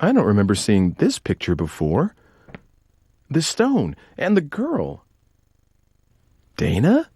I don't remember seeing this picture before. The stone and the girl. Dana?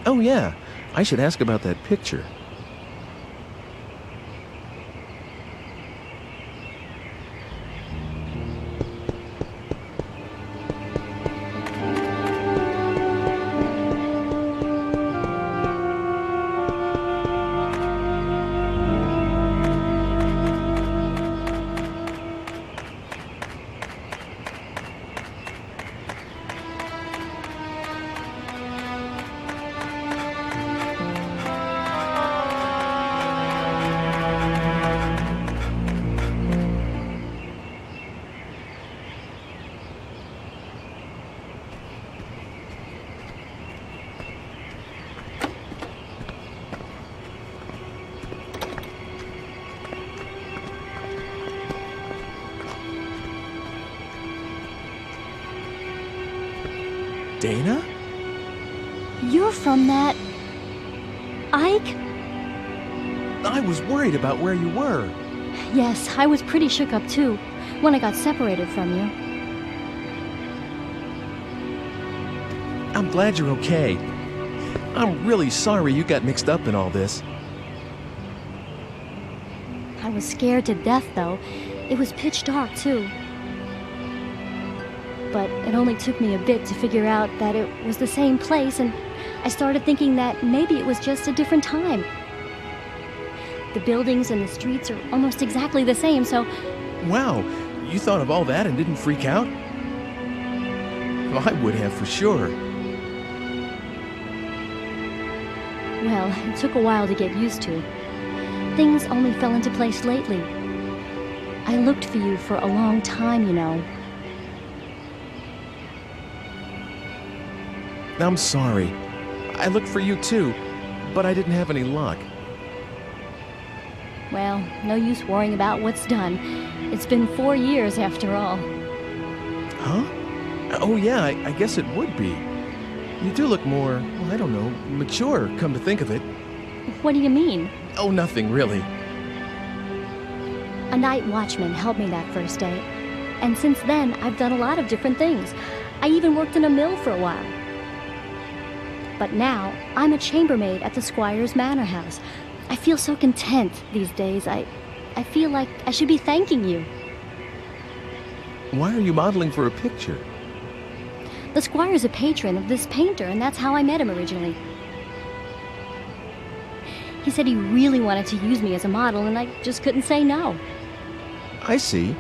Oh yeah, I should ask about that picture. Dana? You're from that... Ike? I was worried about where you were. Yes, I was pretty shook up too, when I got separated from you. I'm glad you're okay. I'm really sorry you got mixed up in all this. I was scared to death, though. It was pitch dark, too. But it only took me a bit to figure out that it was the same place, and I started thinking that maybe it was just a different time. The buildings and the streets are almost exactly the same, so... Wow, you thought of all that and didn't freak out? Well, I would have for sure. Well, it took a while to get used to. Things only fell into place lately. I looked for you for a long time, you know. I'm sorry. I looked for you too, but I didn't have any luck. Well, no use worrying about what's done. It's been 4 years after all. Huh? Oh yeah, I guess it would be. You do look more, well, I don't know, mature, come to think of it. What do you mean? Oh, nothing really. A night watchman helped me that first day. And since then, I've done a lot of different things. I even worked in a mill for a while. But now, I'm a chambermaid at the Squire's Manor House. I feel so content these days. I feel like I should be thanking you. Why are you modeling for a picture? The Squire's a patron of this painter, and that's how I met him originally. He said he really wanted to use me as a model, and I just couldn't say no. I see.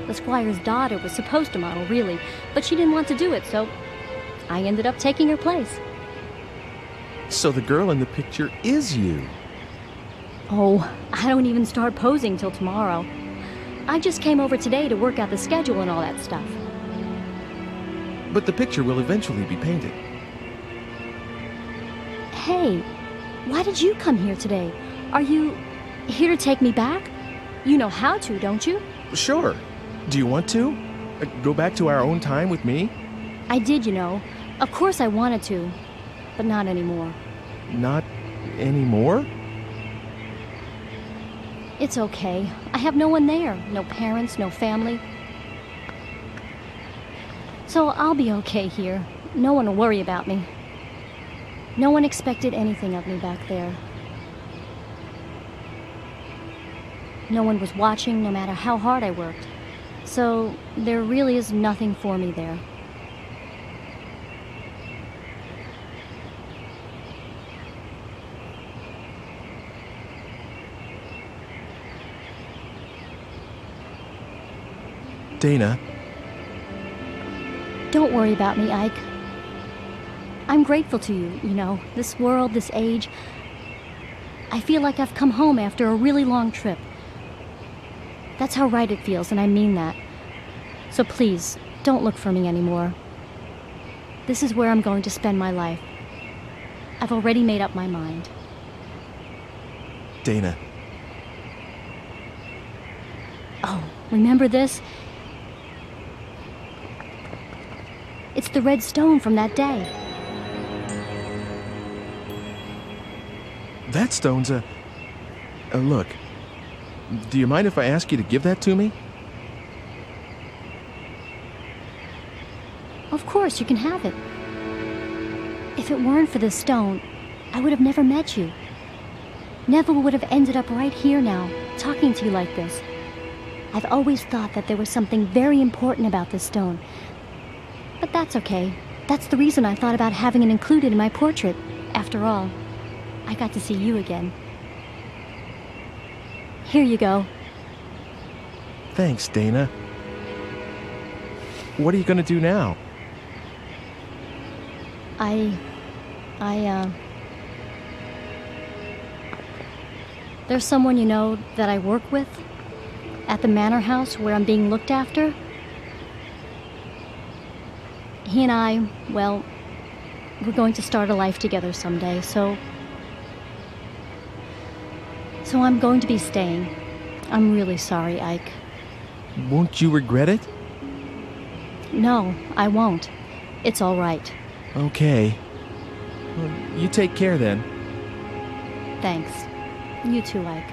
The Squire's daughter was supposed to model, really, but she didn't want to do it, so I ended up taking her place. So the girl in the picture is you? Oh, I don't even start posing till tomorrow. I just came over today to work out the schedule and all that stuff. But the picture will eventually be painted. Hey, why did you come here today? Are you here to take me back? You know how to, don't you? Sure. Do you want to? Go back to our own time with me? I did, you know. Of course I wanted to, but not anymore. Not anymore? It's okay. I have no one there. No parents, no family. So I'll be okay here. No one will worry about me. No one expected anything of me back there. No one was watching, no matter how hard I worked. So there really is nothing for me there. Dana. Don't worry about me, Ike. I'm grateful to you, this world, this age. I feel like I've come home after a really long trip. That's how right it feels, and I mean that. So please, don't look for me anymore. This is where I'm going to spend my life. I've already made up my mind. Dana. Oh, remember this? It's the red stone from that day. That stone's a look. Do you mind if I ask you to give that to me? Of course, you can have it. If it weren't for this stone, I would have never met you. Never would have ended up right here now, talking to you like this. I've always thought that there was something very important about this stone. But that's okay. That's the reason I thought about having it included in my portrait. After all, I got to see you again. Here you go. Thanks, Dana. What are you going to do now? There's someone that I work with at the manor house where I'm being looked after. He and I, well, we're going to start a life together someday, so I'm going to be staying. I'm really sorry, Ike. Won't you regret it? No, I won't. It's all right. Okay. Well, you take care then. Thanks. You too, Ike.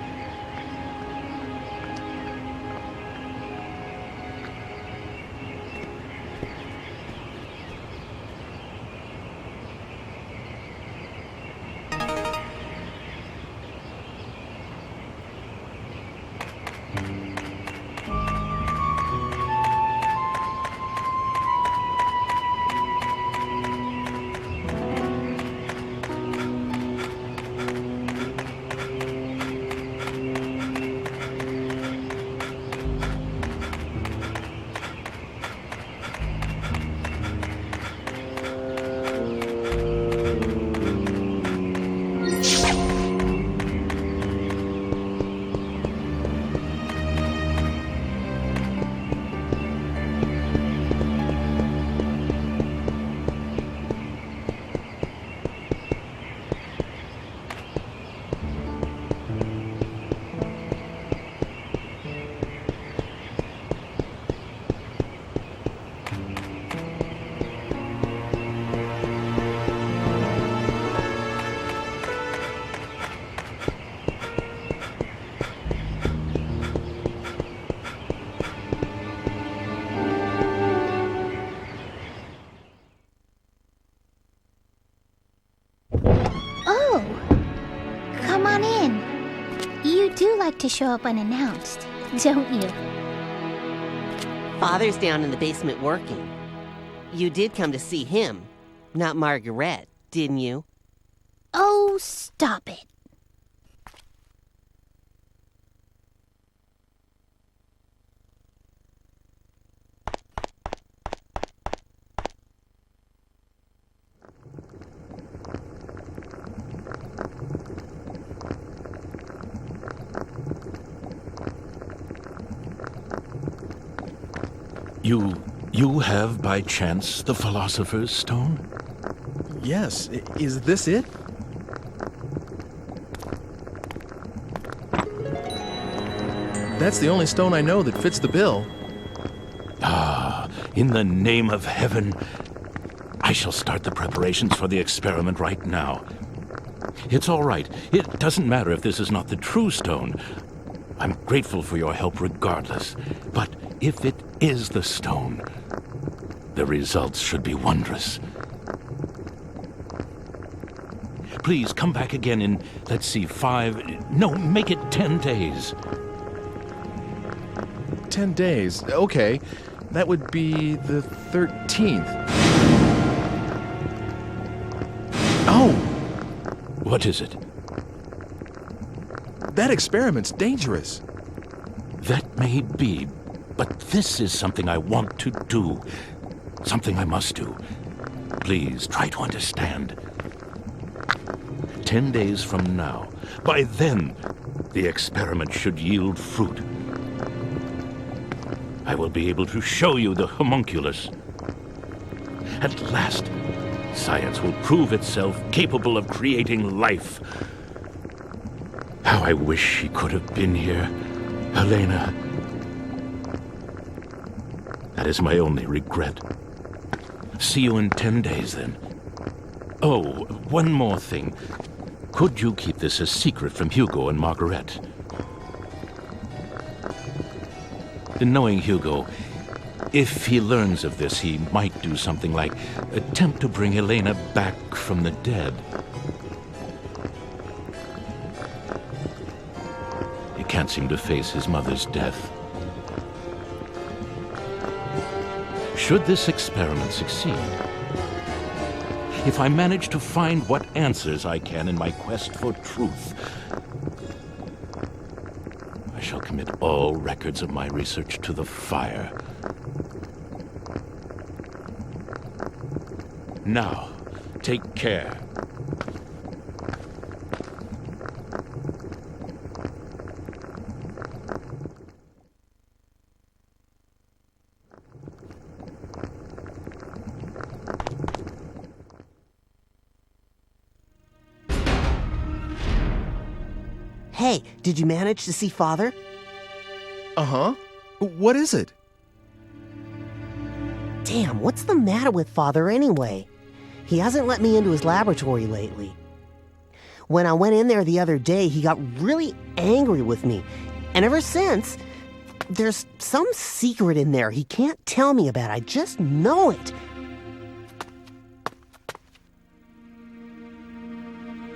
Like to show up unannounced, don't you? Father's down in the basement working. You did come to see him, not Margaret, didn't you? Oh, stop it. You have, by chance, the Philosopher's Stone? Yes. Is this it? That's the only stone I know that fits the bill. Ah, in the name of heaven, I shall start the preparations for the experiment right now. It's all right. It doesn't matter if this is not the true stone. I'm grateful for your help regardless. But if it is the stone, the results should be wondrous. Please come back again in, let's see, make it 10 days. 10 days. Okay, that would be the 13th. Oh! What is it? That experiment's dangerous. That may be, but this is something I want to do. Something I must do. Please try to understand. 10 days from now, by then, the experiment should yield fruit. I will be able to show you the homunculus. At last, science will prove itself capable of creating life. How I wish she could have been here, Helena. That is my only regret. See you in 10 days, then. Oh, one more thing. Could you keep this a secret from Hugo and Margaret? Knowing Hugo, if he learns of this, he might do something like attempt to bring Helena back from the dead. He can't seem to face his mother's death. Should this experiment succeed, if I manage to find what answers I can in my quest for truth, I shall commit all records of my research to the fire. Now, take care. Hey, did you manage to see Father? Uh-huh. What is it? Damn, what's the matter with Father anyway? He hasn't let me into his laboratory lately. When I went in there the other day, he got really angry with me. And ever since, there's some secret in there he can't tell me about. I just know it.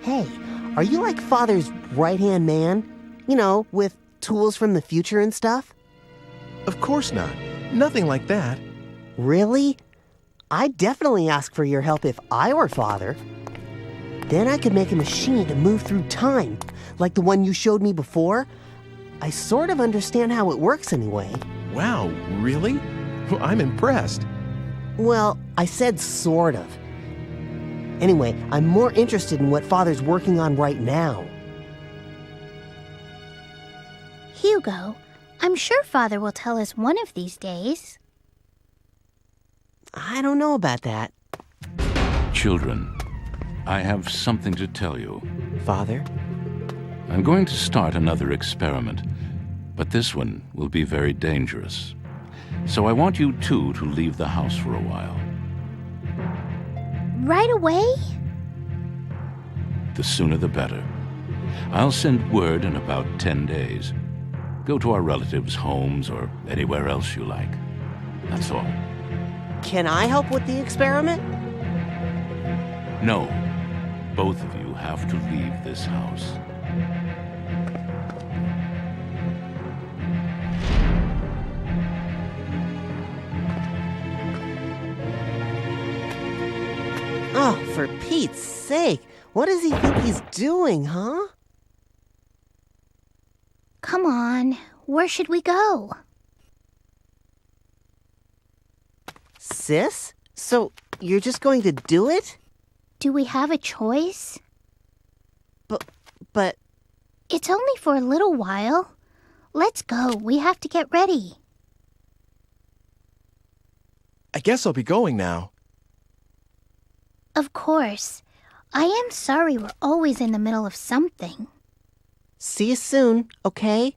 Hey, are you like Father's right-hand man? You know, with tools from the future and stuff? Of course not. Nothing like that. Really? I'd definitely ask for your help if I were Father. Then I could make a machine to move through time, like the one you showed me before. I sort of understand how it works anyway. Wow, really? I'm impressed. Well, I said sort of. Anyway, I'm more interested in what Father's working on right now. Hugo, I'm sure Father will tell us one of these days. I don't know about that. Children, I have something to tell you. Father? I'm going to start another experiment, but this one will be very dangerous. So I want you two to leave the house for a while. Right away? The sooner the better. I'll send word in about 10 days. Go to our relatives' homes or anywhere else you like. That's all. Can I help with the experiment? No. Both of you have to leave this house. Oh, for Pete's sake. What does he think he's doing, huh? Come on, where should we go? Sis? So, you're just going to do it? Do we have a choice? But... It's only for a little while. Let's go, we have to get ready. I guess I'll be going now. Of course. I am sorry we're always in the middle of something. See you soon, okay?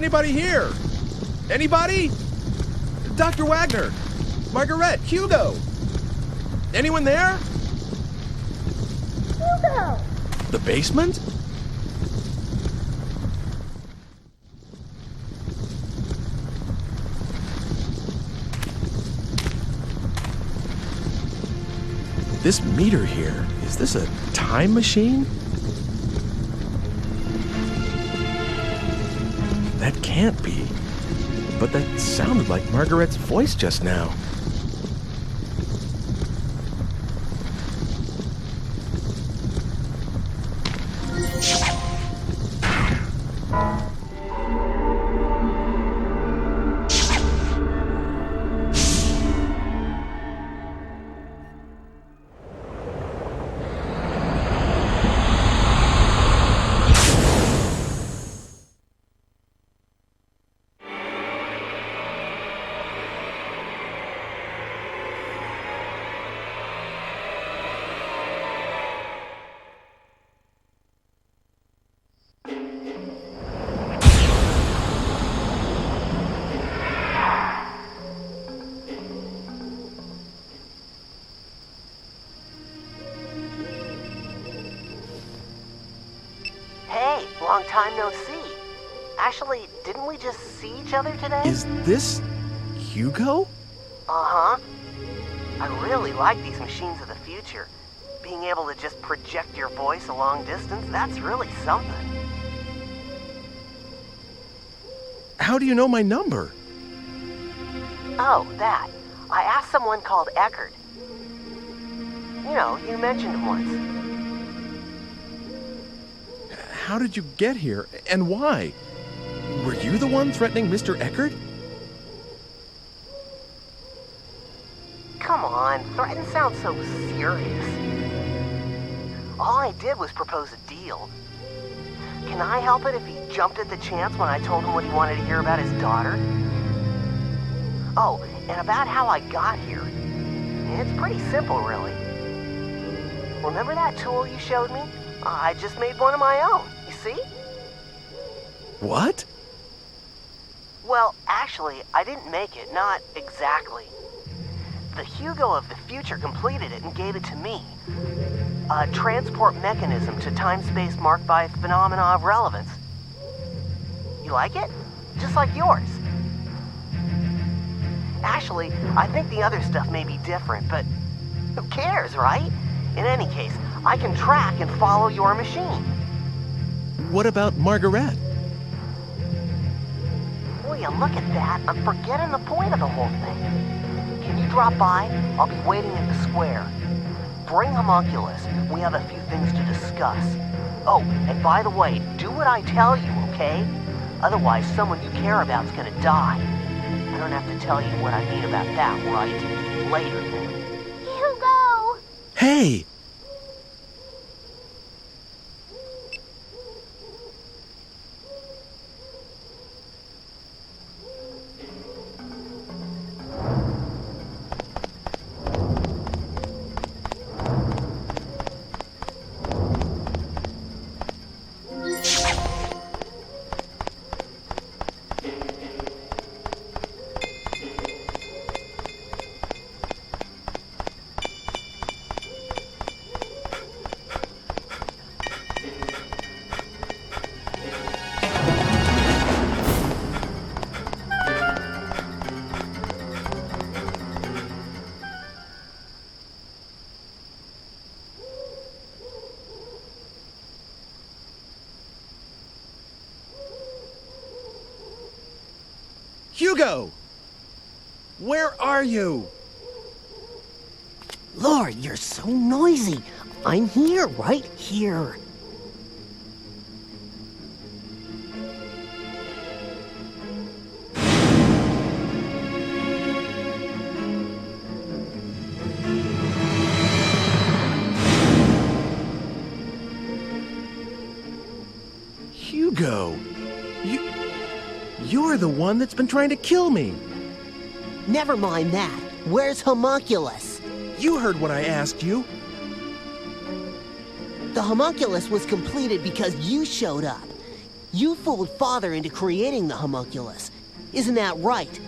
anybody here? Anybody? Dr. Wagner, Margaret, Hugo. Anyone there? Hugo! The basement? This meter here, is this a time machine? That can't be. But that sounded like Margaret's voice just now. Hey, long time no see. Actually, didn't we just see each other today? Is this Hugo? Uh-huh. I really like these machines of the future. Being able to just project your voice a long distance, that's really something. How do you know my number? Oh, that. I asked someone called Eckert. You know, you mentioned him once. How did you get here, and why? Were you the one threatening Mr. Eckert? Come on, threaten sounds so serious. All I did was propose a deal. Can I help it if he jumped at the chance when I told him what he wanted to hear about his daughter? Oh, and about how I got here. It's pretty simple, really. Remember that tool you showed me? I just made one of my own, you see? What? Well, actually, I didn't make it, not exactly. The Hugo of the future completed it and gave it to me. A transport mechanism to time-space marked by phenomena of relevance. You like it? Just like yours. Actually, I think the other stuff may be different, but who cares, right? In any case, I can track and follow your machine. What about Margaret? Will you look at that? I'm forgetting the point of the whole thing. Can you drop by? I'll be waiting at the square. Bring Homunculus. We have a few things to discuss. Oh, and by the way, do what I tell you, okay? Otherwise, someone you care about is gonna die. I don't have to tell you what I mean about that, right? Later, then. Hugo! Hey! Hugo! Where are you? Lord, you're so noisy. I'm here, right here. Hugo! You're the one that's been trying to kill me. Never mind that. Where's Homunculus? You heard what I asked you. The Homunculus was completed because you showed up. You fooled Father into creating the homunculus. Isn't that right?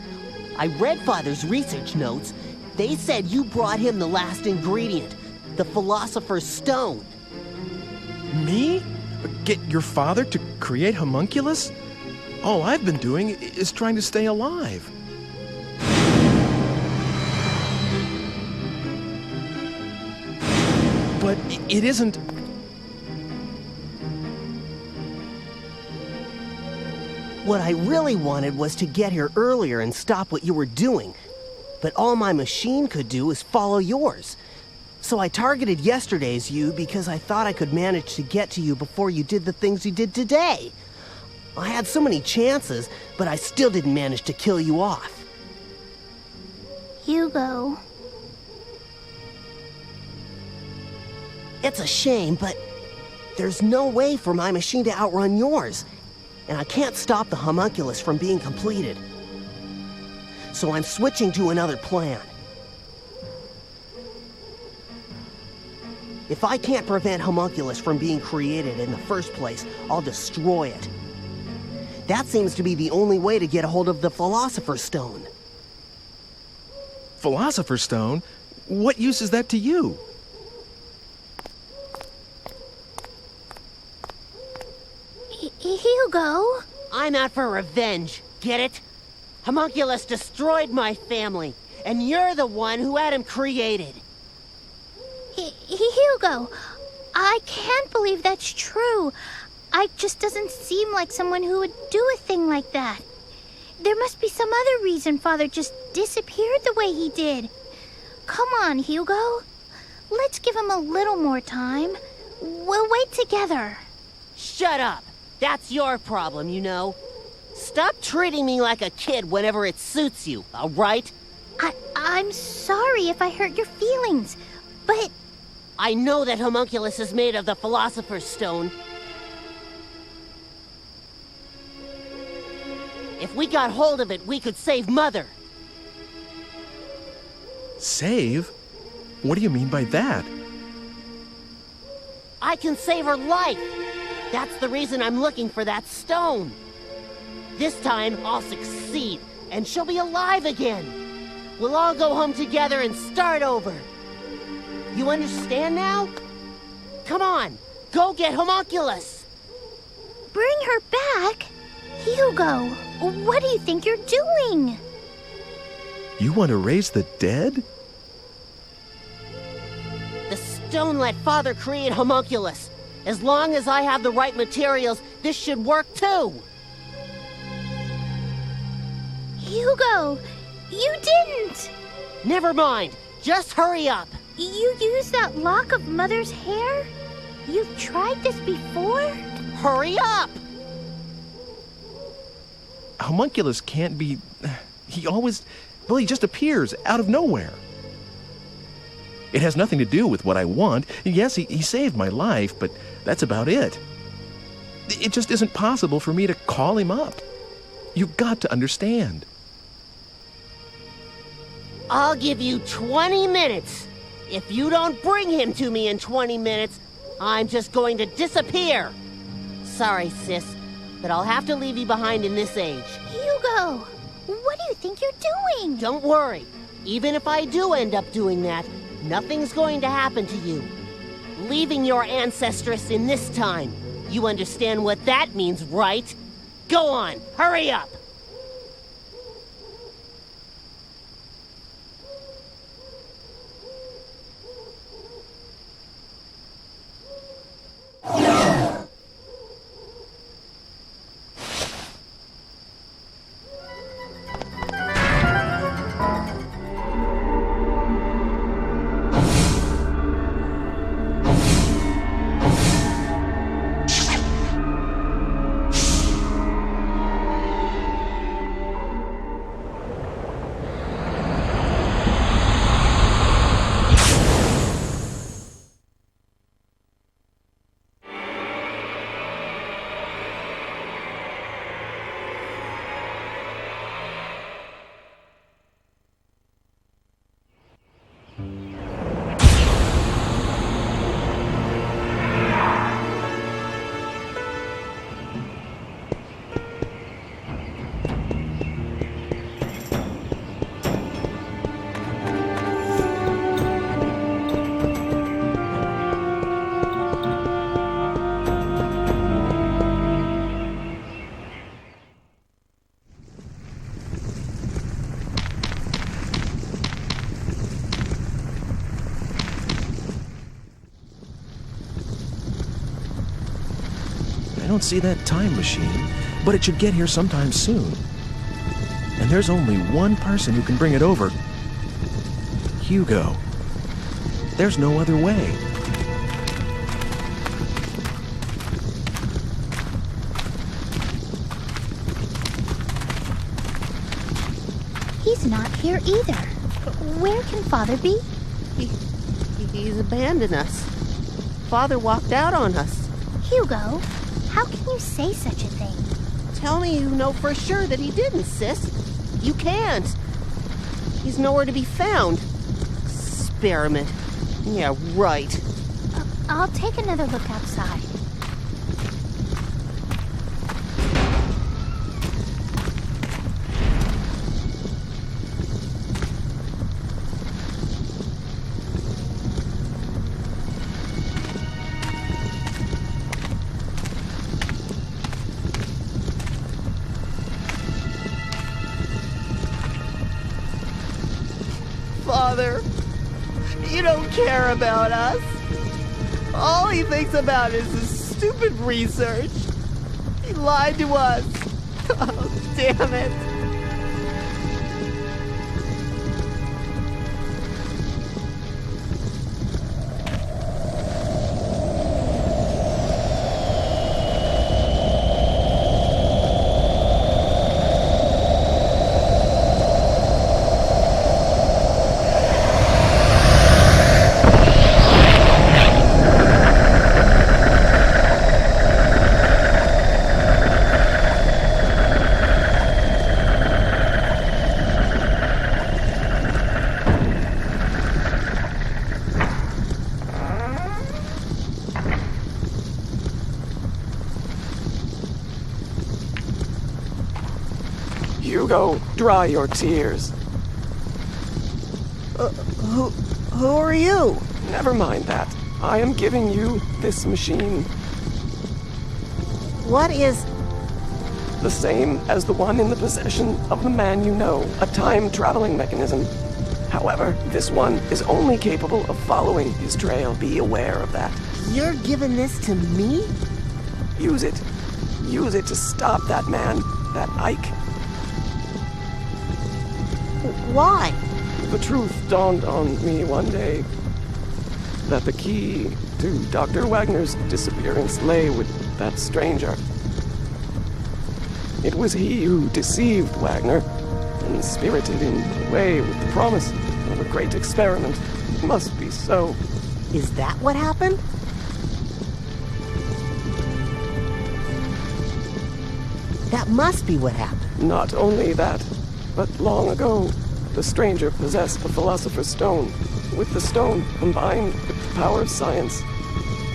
I read Father's research notes. They said you brought him the last ingredient, the Philosopher's Stone. Me? Get your father to create homunculus? All I've been doing is trying to stay alive. But it isn't... What I really wanted was to get here earlier and stop what you were doing. But all my machine could do was follow yours. So I targeted yesterday's you because I thought I could manage to get to you before you did the things you did today. I had so many chances, but I still didn't manage to kill you off. Hugo. It's a shame, but there's no way for my machine to outrun yours. And I can't stop the homunculus from being completed. So I'm switching to another plan. If I can't prevent homunculus from being created in the first place, I'll destroy it. That seems to be the only way to get a hold of the Philosopher's Stone. Philosopher's Stone? What use is that to you? Hugo? I'm out for revenge, get it? Homunculus destroyed my family, and you're the one who had him created. Hugo, I can't believe that's true. Ike just doesn't seem like someone who would do a thing like that. There must be some other reason Father just disappeared the way he did. Come on, Hugo. Let's give him a little more time. We'll wait together. Shut up. That's your problem, you know. Stop treating me like a kid whenever it suits you, all right? I'm sorry if I hurt your feelings, but... I know that homunculus is made of the Philosopher's Stone. If we got hold of it, we could save Mother. Save? What do you mean by that? I can save her life. That's the reason I'm looking for that stone. This time, I'll succeed, and she'll be alive again. We'll all go home together and start over. You understand now? Come on, go get homunculus. Bring her back? Hugo, what do you think you're doing? You want to raise the dead? The stone let Father create homunculus. As long as I have the right materials, this should work too. Hugo, you didn't. Never mind. Just hurry up. You used that lock of Mother's hair? You've tried this before? Hurry up! Homunculus can't be... He always... Well, he just appears out of nowhere. It has nothing to do with what I want. Yes, he saved my life, but that's about it. It just isn't possible for me to call him up. You've got to understand. I'll give you 20 minutes. If you don't bring him to me in 20 minutes, I'm just going to disappear. Sorry, sis, but I'll have to leave you behind in this age. Hugo, what do you think you're doing? Don't worry. Even if I do end up doing that, nothing's going to happen to you. Leaving your ancestress in this time. You understand what that means, right? Go on, hurry up! don't see that time machine, but it should get here sometime soon. And there's only one person who can bring it over. Hugo. There's no other way. He's not here either. Where can Father be? He's abandoned us. Father walked out on us. Hugo, how can you say such a thing? Tell me you know for sure that he didn't, sis. You can't. He's nowhere to be found. Experiment. Yeah, right. I'll take another look outside. Father, you don't care about us. All he thinks about is his stupid research. He lied to us. Oh, damn it. Hugo, dry your tears. Who are you? Never mind that. I am giving you this machine. What is... The same as the one in the possession of the man you know, a time-traveling mechanism. However, this one is only capable of following his trail. Be aware of that. You're giving this to me? Use it. Use it to stop that man, that Ike. Why? The truth dawned on me one day that the key to Dr. Wagner's disappearance lay with that stranger. It was he who deceived Wagner and spirited him away with the promise of a great experiment. It must be so. Is that what happened? That must be what happened. Not only that, but long ago, the stranger possessed the Philosopher's Stone. With the stone combined with the power of science,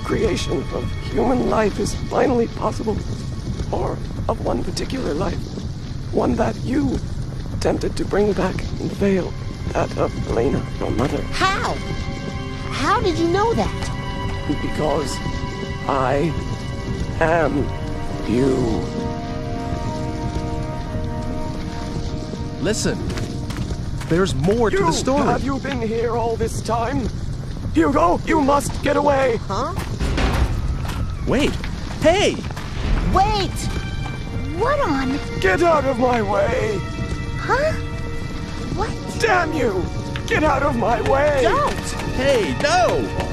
creation of human life is finally possible. Or of one particular life. One that you attempted to bring back and failed. That of Elena, your mother. How? How did you know that? Because I am you. Listen, there's more to the story. Have you been here all this time? Hugo, you must get away! Huh? Wait, hey! Wait! What on? Get out of my way! Huh? What? Damn you! Get out of my way! Don't! Hey, no!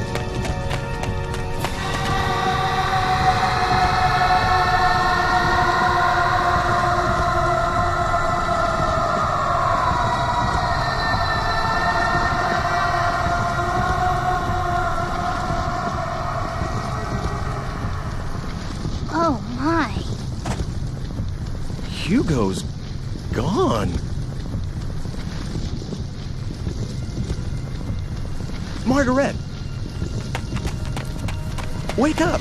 Oh my. Hugo's gone. Margaret! Wake up!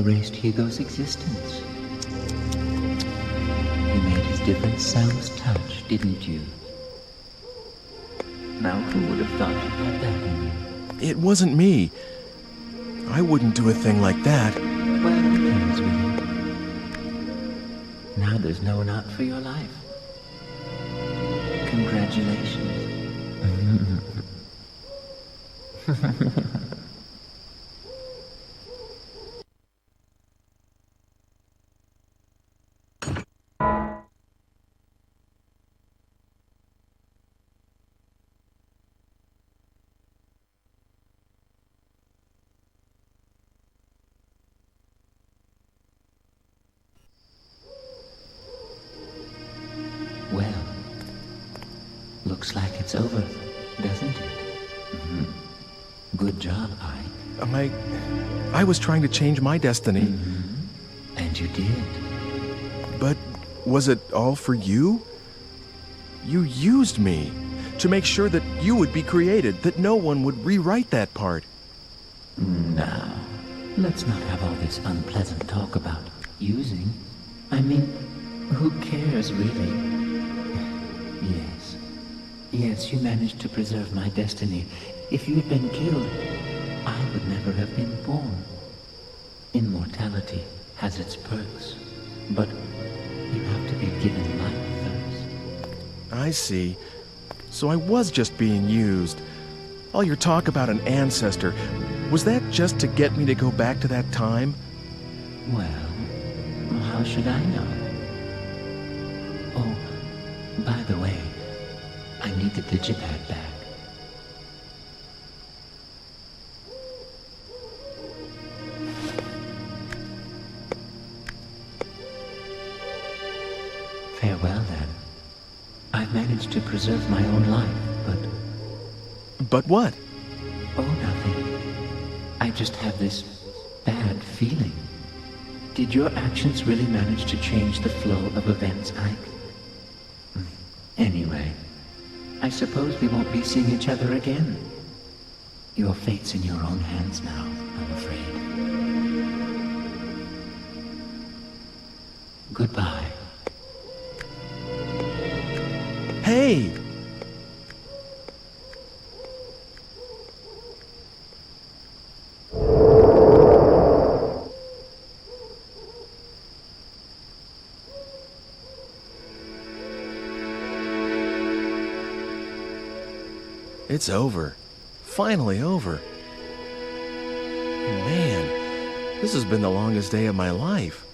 erased Hugo's existence. You made his different selves touch, didn't you? Now who would have thought you had that in you? It wasn't me. I wouldn't do a thing like that. Well, who cares, really? Now there's no one out for your life. Congratulations. Well, looks like it's over, doesn't it? Good job, Ike. I was trying to change my destiny. And you did. But was it all for you? You used me to make sure that you would be created, that no one would rewrite that part. Now, let's not have all this unpleasant talk about using. I mean, who cares, really? Yes, you managed to preserve my destiny. If you had been killed, I would never have been born. Immortality has its perks, but you have to be given life first. I see. So I was just being used. All your talk about an ancestor, was that just to get me to go back to that time? Well, how should I know? Oh, by the way, I need the digipad back. Farewell, then. I've managed to preserve my own life, but... But what? Oh, nothing. I just have this bad feeling. Did your actions really manage to change the flow of events, Ike? Anyway, I suppose we won't be seeing each other again. Your fate's in your own hands now, I'm afraid. Goodbye. Hey! It's over. Finally over. Man, this has been the longest day of my life.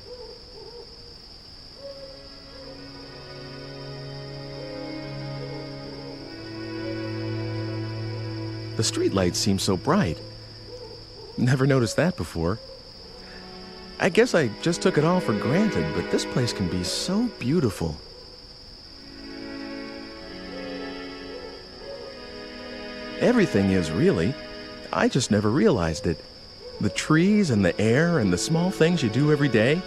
The streetlights seem so bright. Never noticed that before. I guess I just took it all for granted, but this place can be so beautiful. Everything is, really. I just never realized it. The trees and the air and the small things you do every day,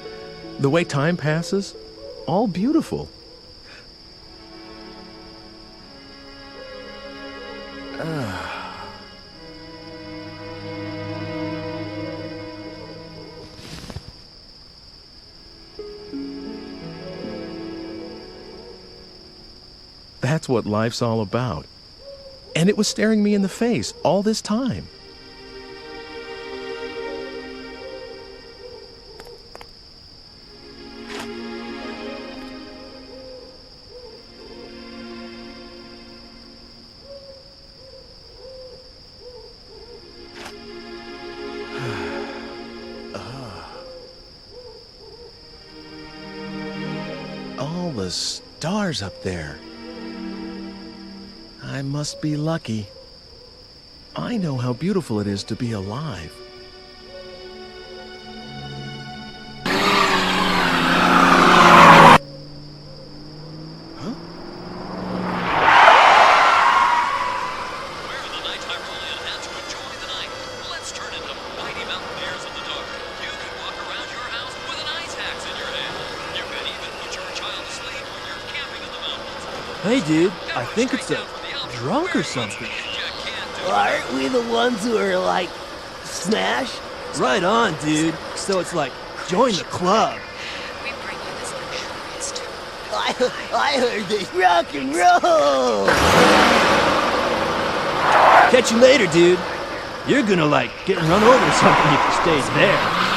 the way time passes, all beautiful. That's what life's all about. And it was staring me in the face all this time. All the stars up there. I must be lucky. I know how beautiful it is to be alive. Huh? We're the nighttime roll-in, and to enjoy the night, let's turn into mighty mountain bears of the dark. You can walk around your house with an ice axe in your hand. You can even put your child to sleep when you're camping in the mountains. Hey, dude, I think it's a drunk or something. Aren't we the ones who are like, smash? Right on, dude. So it's like, join the club. We bring you this luxurious tour. I heard this rock and roll. Catch you later, dude. You're gonna, like, get run over or something if you stay there.